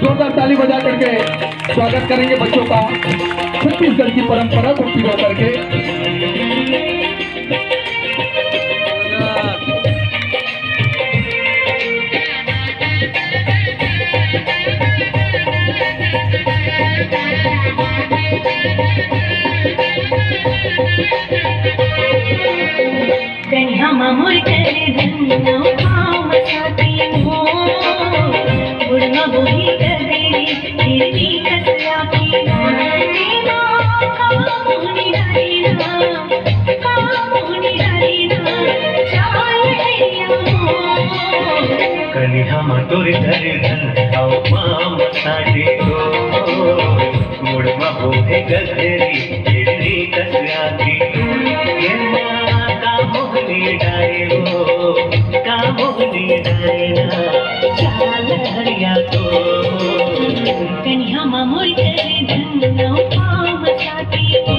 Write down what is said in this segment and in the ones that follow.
जोरदार ताली बजा करके स्वागत करेंगे बच्चों का छत्तीसगढ़ की परंपरा को पूरा करके। कन्या मामूर करे धन्ना काम साथी हो बुढ़वा बोही करे तेरी कसया की तेरा कामोनी हरीना चाल हैया हो कन्या मामूर करे धन्ना काम साथी हो बुढ़वा बोही करे तेरी कसया की कामोहनी डायना चाल हरिया तो कन्या मामूर करे धन्ना काम साथी हो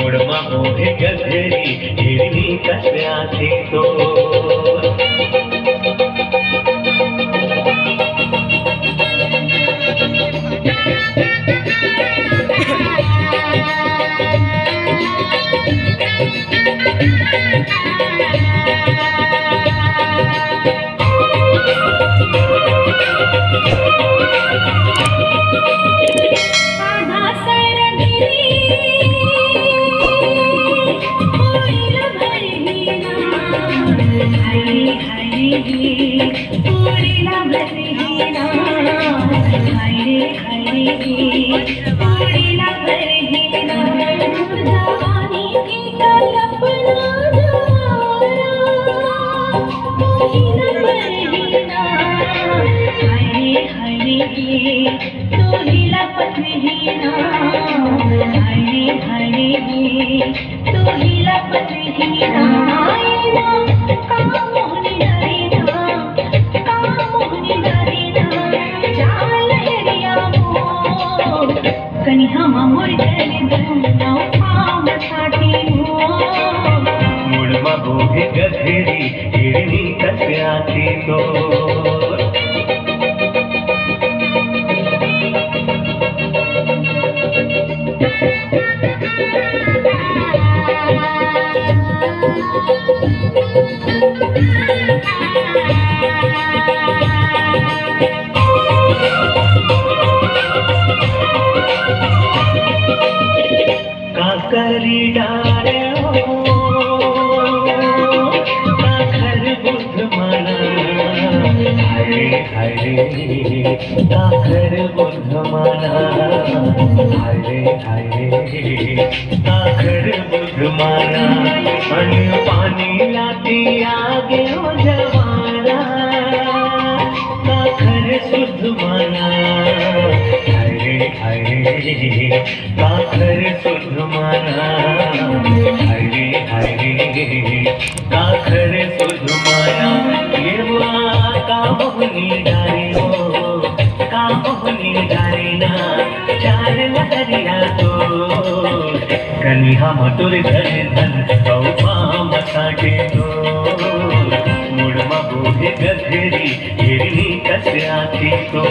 मुड़मा मोहे गधरी हिरनी कसया थी तो कन्या मामूर करे धन्ना काम साथी हो मुड़मा मोहे गधरी हिरनी कसया थी तो काकरी डारे काकर बुध माना हरे हरे काकर बुध माना हरे हरे काकर बुध माना पानी लाती आगे हो जवाना काकर शुद्ध माना हरे हरे काकर शुद्ध माना हरे हरे काकर शुद्ध माना ये कामोहनी डारे हो कामोहनी डारे ना चार लहरिया तो कन्या मधुर धरे धन पाम साटे तो मुड़मा बोहे गधरी हिरनी कसया थी तो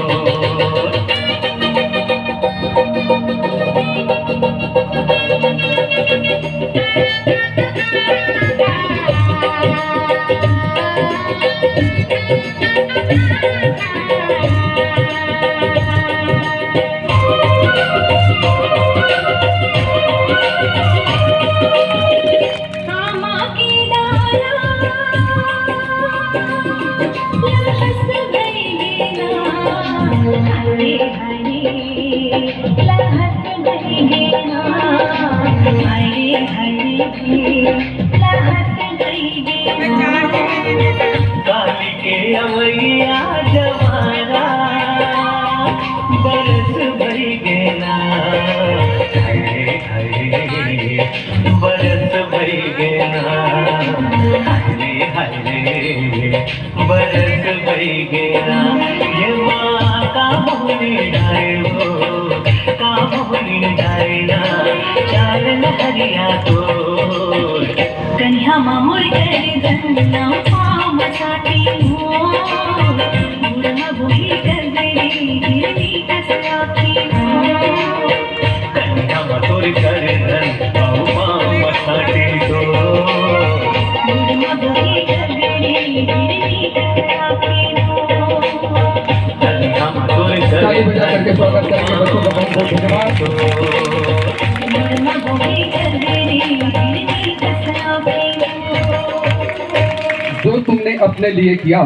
काली के अवैया जवाना बरस भई गेना हरे हरे बरस भई गेना हरे हरे बरस भई गेना ये माँ कामोहनी डारे हो कामोहनी डारेना चाल लहरिया तो कन्या मामूर करे धन्ना काम साथी हो बुढ़वा बोही करे करके स्वागत करेंगे बच्चों का बहुत बहुत धन्यवाद। मरना होगी गंदेरी गिरनी कसना पे जो तुमने अपने लिए किया